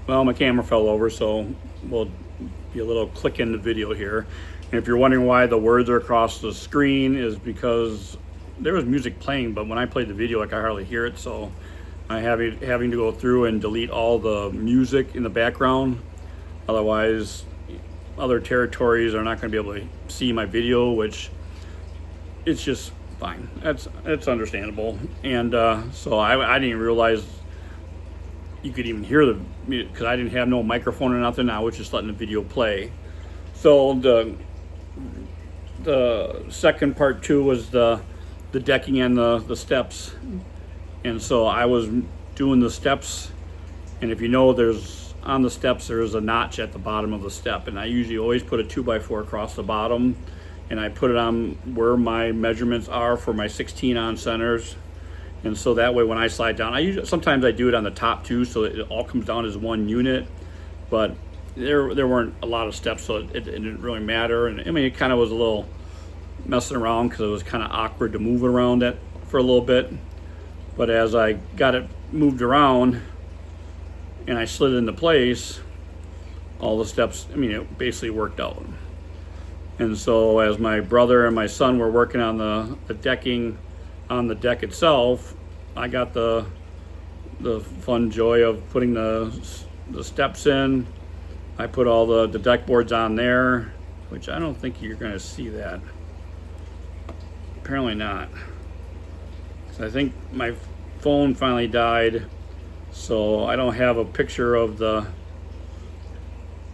Well, my camera fell over, so we'll be a little click in the video here. And if you're wondering why the words are across the screen, is because there was music playing, but when I played the video, I could hardly hear it. So I having to go through and delete all the music in the background. Otherwise, other territories are not going to be able to see my video, which it's just fine. It's understandable. And so I didn't even realize you could even hear the music because I didn't have no microphone or nothing. I was just letting the video play. So the second part too was the decking and the steps. And so I was doing the steps, and if you know, there's on the steps there's a notch at the bottom of the step, and I usually always put a 2x4 across the bottom, and I put it on where my measurements are for my 16 on centers. And so that way when I slide down, sometimes I do it on the top too, so it all comes down as one unit. But there weren't a lot of steps, so it didn't really matter. And I mean, it kind of was a little messing around because it was kind of awkward to move around it for a little bit. But as I got it moved around and I slid it into place, all the steps, I mean, it basically worked out. And so as my brother and my son were working on the decking on the deck itself, I got the fun joy of putting the steps in. I put all the deck boards on there, which I don't think you're going to see that. Apparently not. So I think my phone finally died, so I don't have a picture of the.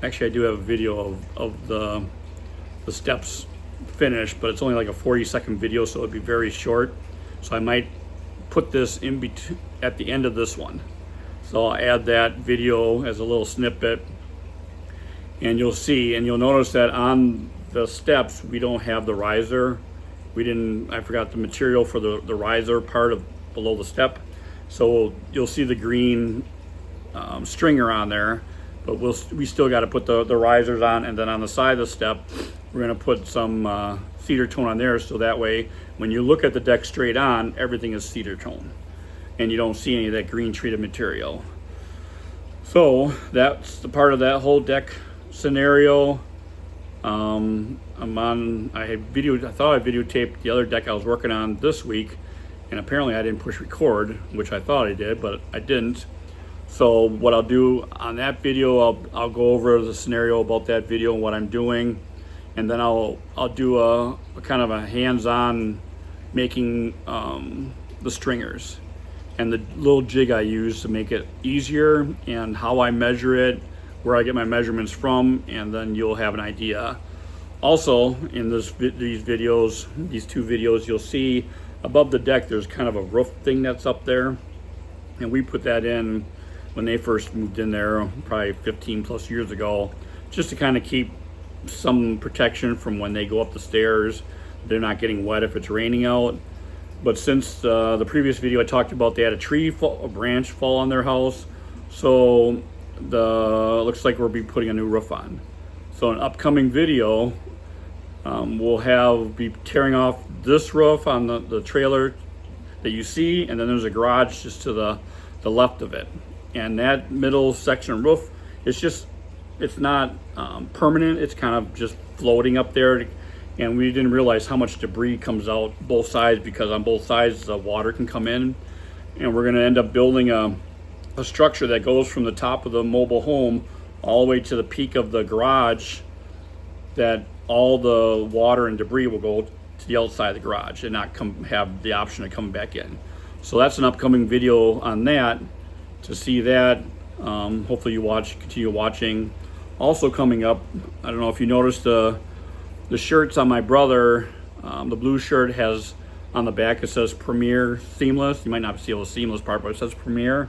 Actually, I do have a video of the steps finished, but it's only like a 40-second video, so it'd be very short. So I might put this in between at the end of this one. So I'll add that video as a little snippet, and you'll see, and you'll notice that on the steps we don't have the riser. I forgot the material for the riser part of below the step. So you'll see the green stringer on there, but we still got to put the risers on, and then on the side of the step, we're going to put some cedar tone on there, so that way when you look at the deck straight on, everything is cedar tone, and you don't see any of that green treated material. So that's the part of that whole deck scenario. I thought I videotaped the other deck I was working on this week, and apparently I didn't push record, which I thought I did, but I didn't. So what I'll do on that video, I'll go over the scenario about that video and what I'm doing, and then I'll do a kind of a hands-on making the stringers and the little jig I use to make it easier, and how I measure it, where I get my measurements from, and then you'll have an idea. Also, in these two videos, you'll see above the deck there's kind of a roof thing that's up there, and we put that in when they first moved in there probably 15 plus years ago, just to kind of keep some protection from when they go up the stairs. They're not getting wet if it's raining out. But since the previous video I talked about, they had a branch fall on their house, so looks like we'll be putting a new roof on. So an upcoming video, we'll be tearing off this roof on the trailer that you see, and then there's a garage just to the left of it. And that middle section roof, it's not permanent, it's kind of just floating up there. And we didn't realize how much debris comes out both sides, because on both sides the water can come in. And we're gonna end up building a structure that goes from the top of the mobile home all the way to the peak of the garage, that all the water and debris will go to the outside of the garage and not have the option of coming back in. So that's an upcoming video on that, to see that. Hopefully you continue watching. Also coming up, I don't know if you noticed the shirts on my brother, the blue shirt has on the back, it says Premier Seamless. You might not see the seamless part, but it says Premier.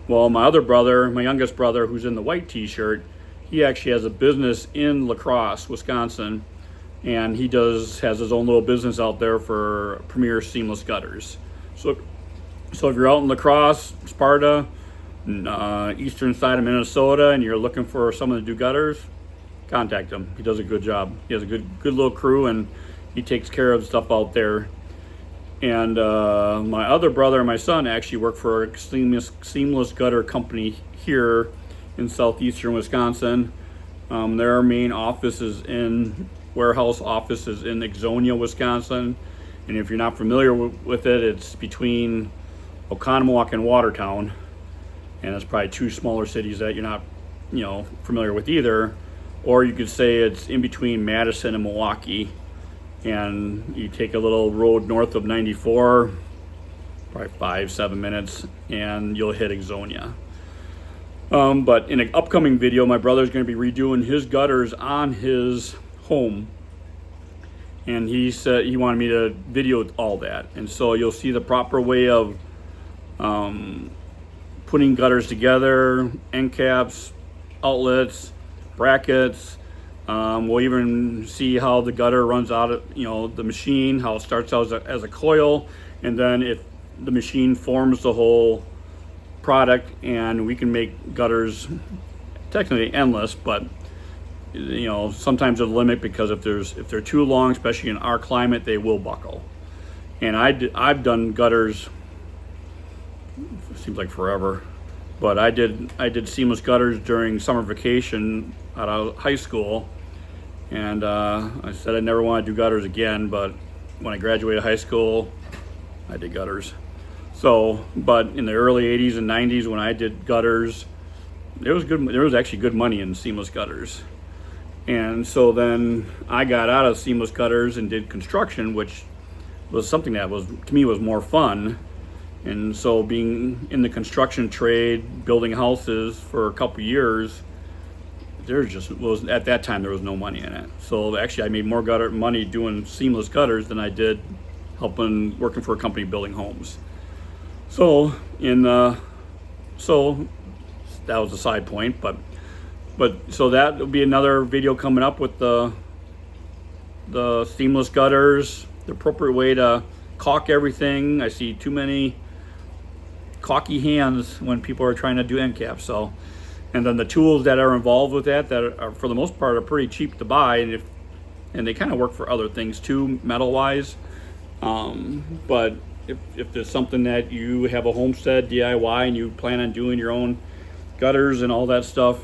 Well, my other brother, my youngest brother, who's in the white t-shirt, he actually has a business in La Crosse, Wisconsin, and he has his own little business out there for Premier Seamless Gutters. So if you're out in La Crosse, Sparta, eastern side of Minnesota, and you're looking for someone to do gutters, contact him. He does a good job. He has a good little crew, and he takes care of stuff out there. And my other brother and my son actually work for a seamless gutter company here in southeastern Wisconsin. Their main warehouse office is in Ixonia, Wisconsin. And if you're not familiar with it, it's between Oconomowoc and Watertown. And it's probably two smaller cities that you're not, familiar with either. Or you could say it's in between Madison and Milwaukee. And you take a little road north of 94, probably 5-7 minutes, and you'll hit Ixonia. But in an upcoming video, my brother's going to be redoing his gutters on his home. And he said he wanted me to video all that. And so you'll see the proper way of putting gutters together, end caps, outlets, brackets. We'll even see how the gutter runs out of, the machine, how it starts out as a coil, and then if the machine forms the whole product, and we can make gutters technically endless, but sometimes there's a limit, because if they're too long, especially in our climate, they will buckle. And I've done gutters, it seems like forever, but I did seamless gutters during summer vacation out of high school. And I said I never want to do gutters again, but when I graduated high school, I did gutters. So, but in the early 80s and 90s when I did gutters, there was actually good money in seamless gutters. And so then I got out of seamless gutters and did construction, which was something that to me was more fun. And so being in the construction trade, building houses for a couple years, at that time there was no money in it. So actually I made more money doing seamless gutters than I did working for a company building homes. So so that was a side point, but so that will be another video coming up with the seamless gutters, the appropriate way to caulk everything. I see too many caulky hands when people are trying to do end caps. So, and then the tools that are involved with that are for the most part are pretty cheap to buy, and they kind of work for other things too, metal wise. But if there's something that you have a homestead DIY and you plan on doing your own gutters and all that stuff,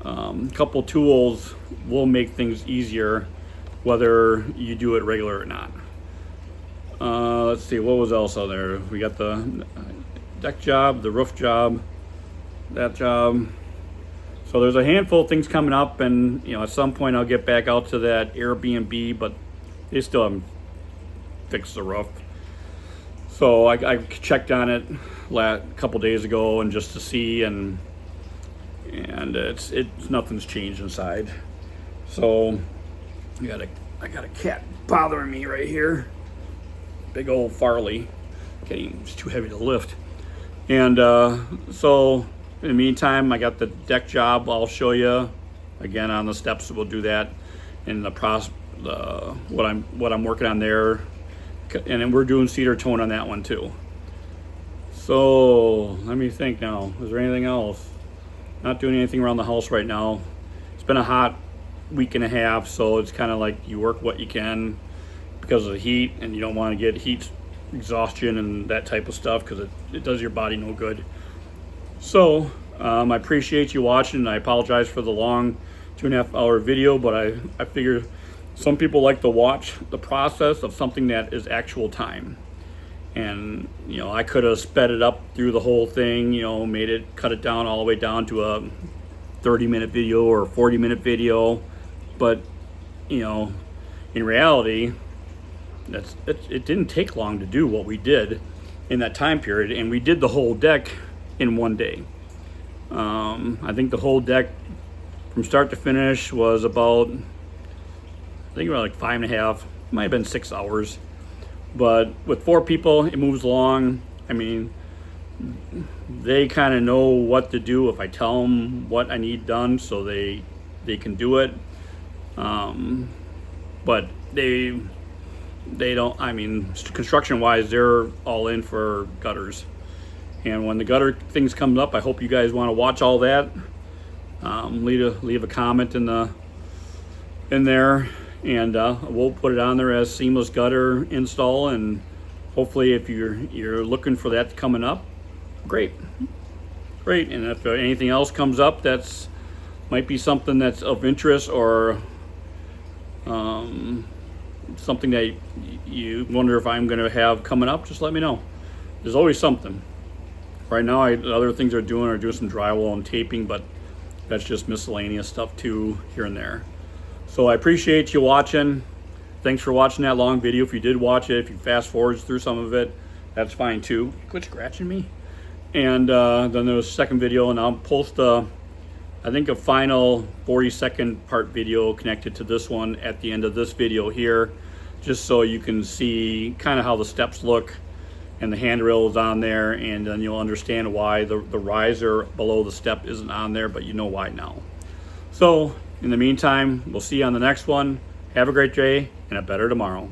a couple tools will make things easier, whether you do it regular or not. Let's see, what was else on there? We got the deck job, the roof job, that job. So there's a handful of things coming up, and at some point I'll get back out to that Airbnb, but they still haven't fixed the roof. So I checked on it a couple days ago, and just to see, and it's nothing's changed inside. So I got a cat bothering me right here. Big old Farley. It's too heavy to lift. And so in the meantime, I got the deck job. I'll show you again on the steps. We'll do that in the what I'm working on there, and then we're doing cedar tone on that one too. So let me think now. Is there anything else? Not doing anything around the house right now. It's been a hot week and a half, so it's kind of like you work what you can because of the heat, and you don't want to get heat exhaustion and that type of stuff, because it does your body no good. So I appreciate you watching, and I apologize for the long 2.5 hour video, but I figure some people like to watch the process of something that is actual time. And I could have sped it up through the whole thing, cut it down all the way down to a 30-minute video or a 40-minute video, but in reality, it didn't take long to do what we did in that time period, and we did the whole deck in one day. I think the whole deck from start to finish was about like 5.5, might have been 6 hours. But with 4 people, it moves along. I mean, they kind of know what to do if I tell them what I need done, so they can do it. But they don't, construction wise, they're all in for gutters. And when the gutter things come up, I hope you guys want to watch all that. Leave a comment in there, and we'll put it on there as seamless gutter install. And hopefully, if you're looking for that coming up, great. great. And if anything else comes up that's might be something that's of interest, or something that you wonder if I'm going to have coming up, just let me know. There's always something. Right now, other things are doing some drywall and taping, but that's just miscellaneous stuff too, here and there. So I appreciate you watching. Thanks for watching that long video. If you did watch it, if you fast forward through some of it, that's fine too. Quit scratching me. And then there's a second video, and I'll post I think a final 40-second part video connected to this one at the end of this video here, just so you can see kind of how the steps look and the handrail is on there, and then you'll understand why the riser below the step isn't on there, but you know why now. So in the meantime, we'll see you on the next one. Have a great day and a better tomorrow.